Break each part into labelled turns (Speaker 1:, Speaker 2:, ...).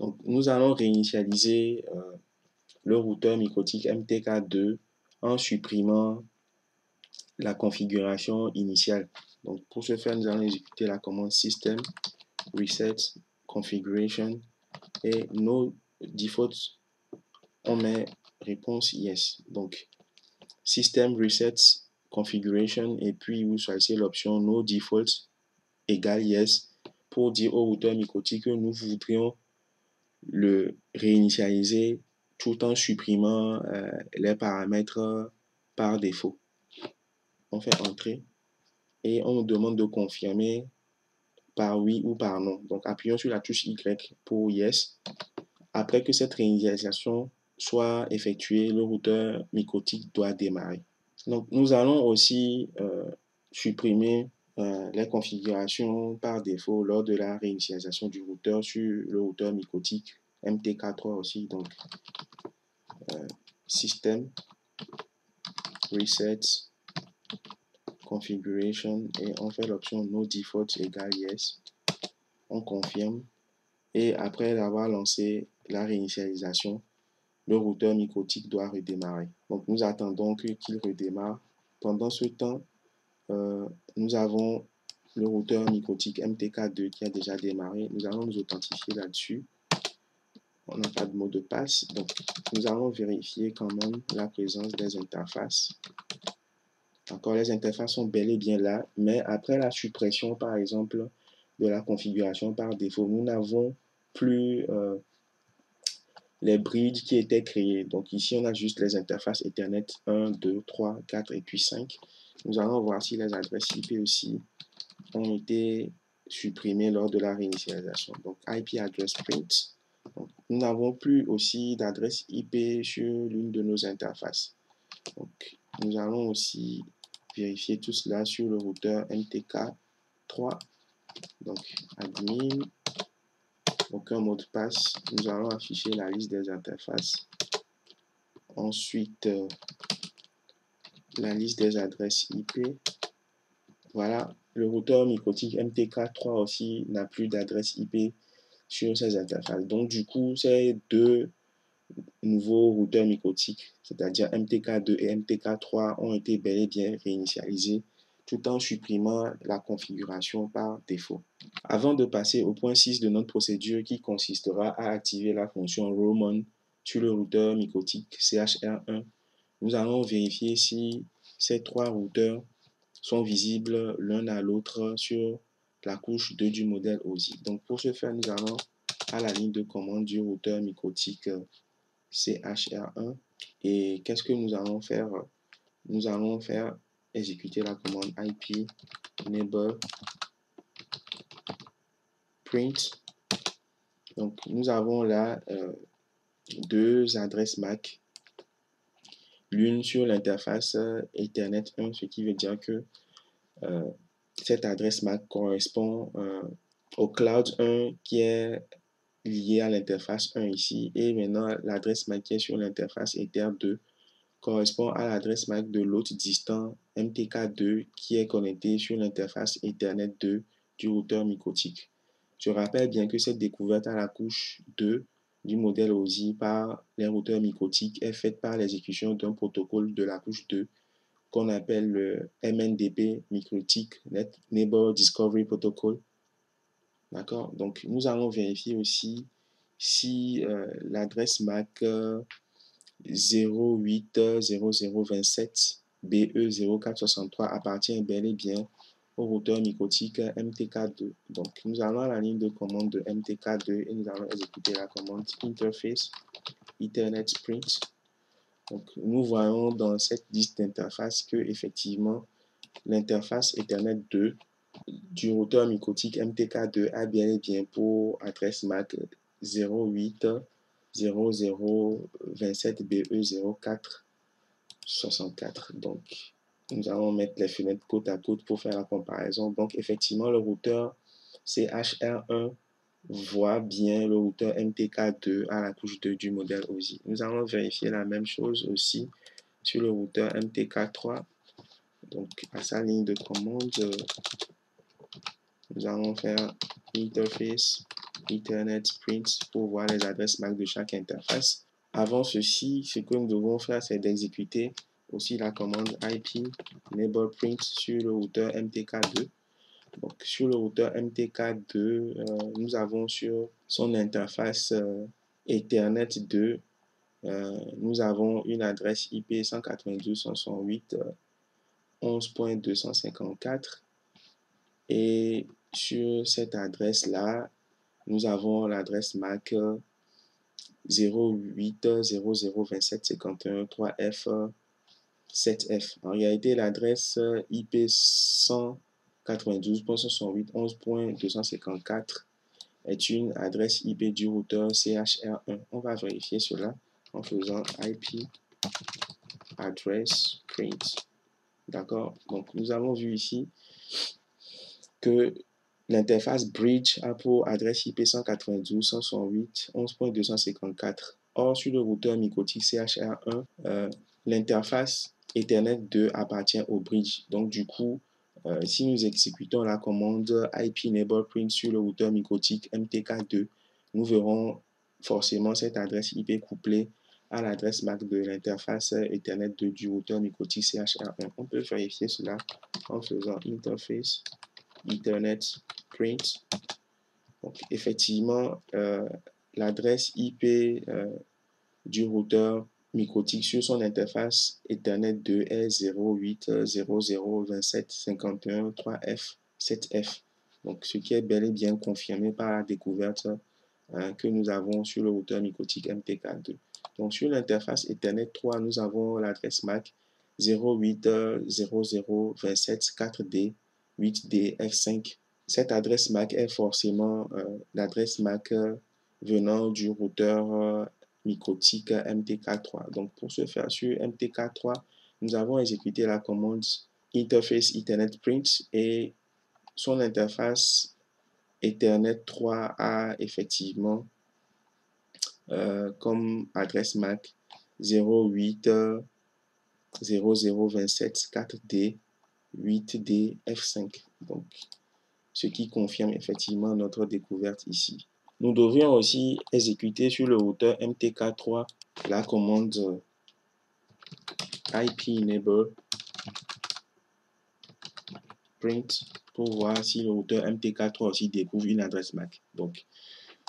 Speaker 1: Donc, nous allons réinitialiser le routeur MikroTik MTK2 en supprimant la configuration initiale. Donc, pour ce faire, nous allons exécuter la commande system reset configuration et no default, on met réponse yes. Donc, system reset configuration et puis vous choisissez l'option no default égale yes pour dire au routeur MikroTik que nous voudrions le réinitialiser tout en supprimant les paramètres par défaut. On fait entrer et on nous demande de confirmer par oui ou par non. Donc appuyons sur la touche Y pour yes. Après que cette réinitialisation soit effectuée, le routeur MikroTik doit démarrer. Donc nous allons aussi supprimer les configurations par défaut lors de la réinitialisation du routeur sur le routeur MikroTik MTK3 aussi. Donc system reset configuration et on fait l'option no default égale yes. On confirme et après avoir lancé la réinitialisation, le routeur MikroTik doit redémarrer. Donc nous attendons qu'il redémarre. Pendant ce temps, nous avons le routeur MikroTik MTK2 qui a déjà démarré. Nous allons nous authentifier là-dessus. On n'a pas de mot de passe. Donc, nous allons vérifier quand même la présence des interfaces. Encore, les interfaces sont bel et bien là, mais après la suppression, par exemple, de la configuration par défaut, nous n'avons plus les bridges qui étaient créés. Donc ici, on a juste les interfaces Ethernet 1, 2, 3, 4 et puis 5. Nous allons voir si les adresses IP aussi ont été supprimées lors de la réinitialisation. Donc IP address print. Donc, nous n'avons plus aussi d'adresse IP sur l'une de nos interfaces. Donc nous allons aussi vérifier tout cela sur le routeur MTK3. Donc admin, aucun mot de passe. Nous allons afficher la liste des interfaces. Ensuite, la liste des adresses IP. Voilà, le routeur MikroTik MTK3 aussi n'a plus d'adresse IP sur ses interfaces. Donc, du coup, ces deux nouveaux routeurs MikroTik, c'est-à-dire MTK2 et MTK3, ont été bel et bien réinitialisés tout en supprimant la configuration par défaut. Avant de passer au point 6 de notre procédure qui consistera à activer la fonction roamon sur le routeur MikroTik CHR1, nous allons vérifier si ces trois routeurs sont visibles l'un à l'autre sur la couche 2 du modèle OSI. Donc pour ce faire, nous allons à la ligne de commande du routeur MikroTik CHR1 et qu'est-ce que nous allons faire? Nous allons faire exécuter la commande IP enable print. Donc nous avons là deux adresses MAC, l'une sur l'interface Ethernet 1, ce qui veut dire que cette adresse MAC correspond au Cloud 1 qui est lié à l'interface 1 ici, et maintenant l'adresse MAC qui est sur l'interface Ether 2 correspond à l'adresse MAC de l'autre distant MTK2 qui est connecté sur l'interface Ethernet 2 du routeur MikroTik. Je rappelle bien que cette découverte à la couche 2 du modèle OSI par les routeurs MikroTik est faite par l'exécution d'un protocole de la couche 2 qu'on appelle le MNDP MikroTik Neighbor Discovery Protocol. D'accord? Donc, nous allons vérifier aussi si l'adresse MAC 080027 BE0463 appartient bel et bien au routeur MikroTik MTK2. Donc, nous allons à la ligne de commande de MTK2 et nous allons exécuter la commande interface Ethernet print. Donc, nous voyons dans cette liste d'interfaces que effectivement l'interface Ethernet 2 du routeur MikroTik MTK2 a bien et bien pour adresse MAC 080027 BE0464. Donc, nous allons mettre les fenêtres côte à côte pour faire la comparaison. Donc, effectivement, le routeur CHR1 voit bien le routeur MTK2 à la couche 2 du modèle OSI. Nous allons vérifier la même chose aussi sur le routeur MTK3. Donc, à sa ligne de commande, Nous allons faire interface Ethernet print pour voir les adresses MAC de chaque interface. Avant ceci, ce que nous devons faire, c'est d'exécuter aussi la commande IP enable print sur le routeur MTK2. Donc, sur le routeur MTK2, nous avons sur son interface Ethernet 2, nous avons une adresse IP 192.168.11.254 et sur cette adresse-là, nous avons l'adresse MAC 08002751.3F7F. En réalité, l'adresse IP 192.168.11.254 est une adresse IP du routeur CHR1. On va vérifier cela en faisant IP address print. D'accord? Donc, nous avons vu ici que l'interface bridge a pour adresse IP 192.168.11.254. Or, sur le routeur MikroTik CHR1, l'interface Ethernet 2 appartient au bridge. Donc, du coup, si nous exécutons la commande IP enable print sur le routeur MikroTik MTK2, nous verrons forcément cette adresse IP couplée à l'adresse MAC de l'interface Ethernet 2 du routeur MikroTik CHR1. On peut vérifier cela en faisant interface Ethernet print. Donc, effectivement, l'adresse IP du routeur MikroTik sur son interface Ethernet 2 est 08002751.3F7F. Donc, ce qui est bel et bien confirmé par la découverte que nous avons sur le routeur MikroTik MTK2. Donc, sur l'interface Ethernet 3, nous avons l'adresse MAC 080027 4D 8D F5. Cette adresse MAC est forcément l'adresse MAC venant du routeur MikroTik MTK3. Donc, pour ce faire, sur MTK3, nous avons exécuté la commande interface Ethernet print et son interface Ethernet 3 a effectivement comme adresse MAC 080027 4D 8D F5. Donc, ce qui confirme effectivement notre découverte ici. Nous devrions aussi exécuter sur le routeur MTK3 la commande IP enable print pour voir si le routeur MTK3 aussi découvre une adresse MAC. Donc,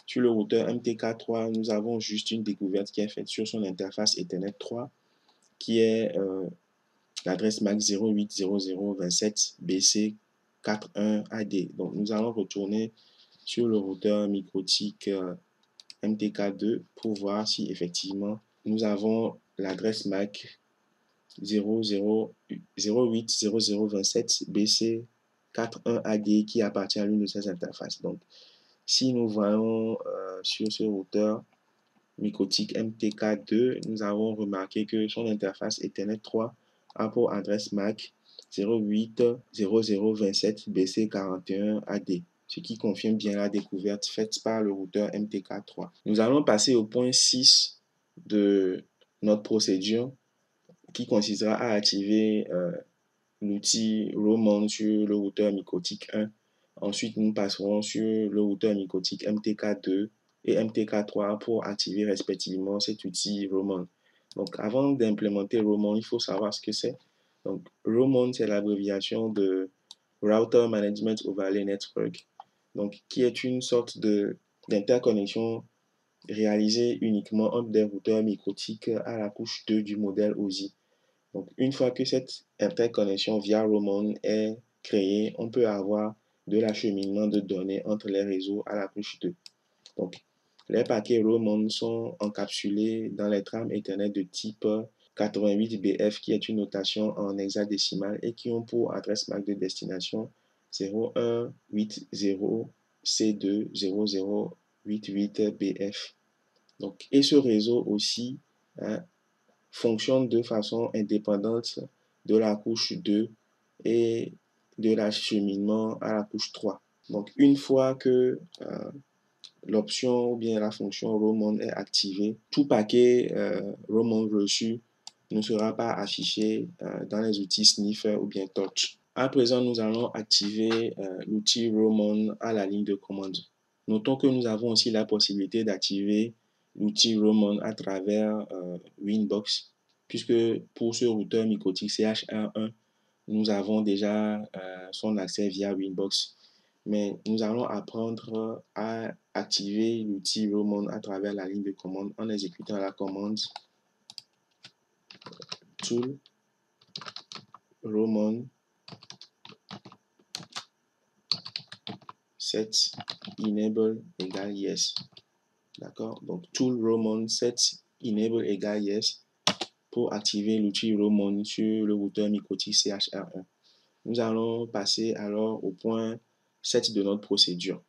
Speaker 1: sur le routeur MTK3, nous avons juste une découverte qui est faite sur son interface Ethernet 3, qui est l'adresse MAC 080027 BC41AD. Donc, nous allons retourner sur le routeur MikroTik MTK2 pour voir si effectivement nous avons l'adresse MAC 080027 BC41AD qui appartient à l'une de ces interfaces. Donc, si nous voyons sur ce routeur MikroTik MTK2, nous avons remarqué que son interface Ethernet 3 a pour adresse MAC 080027 BC41AD, ce qui confirme bien la découverte faite par le routeur MTK3. Nous allons passer au point 6 de notre procédure qui consistera à activer l'outil Roman sur le routeur MikroTik 1. Ensuite, nous passerons sur le routeur MikroTik MTK2 et MTK3 pour activer respectivement cet outil Roman. Donc, avant d'implémenter Roman, il faut savoir ce que c'est. Donc, Roman, c'est l'abréviation de Router Management Overlay Network, donc, qui est une sorte d'interconnexion réalisée uniquement entre des routeurs MikroTik à la couche 2 du modèle OSI. Donc, une fois que cette interconnexion via Roman est créée, on peut avoir de l'acheminement de données entre les réseaux à la couche 2. Donc, les paquets Roman sont encapsulés dans les trames Ethernet de type 88BF, qui est une notation en hexadécimal et qui ont pour adresse MAC de destination 0180C20088BF. Donc, et ce réseau aussi fonctionne de façon indépendante de la couche 2 et de l'acheminement à la couche 3. Donc, une fois que l'option ou bien la fonction Roman est activée, tout paquet Roman reçu ne sera pas affiché dans les outils Sniffer ou bien Torch. À présent, nous allons activer l'outil Roman à la ligne de commande. Notons que nous avons aussi la possibilité d'activer l'outil Roman à travers Winbox, puisque pour ce routeur Micotic CH11, nous avons déjà son accès via Winbox. Mais nous allons apprendre à activer l'outil Roman à travers la ligne de commande en exécutant la commande tool Roman set enable égale yes. D'accord? Donc, tool Roman set enable égale yes pour activer l'outil Roman sur le routeur Micotic CHR1. Nous allons passer alors au point 7 de notre procédure.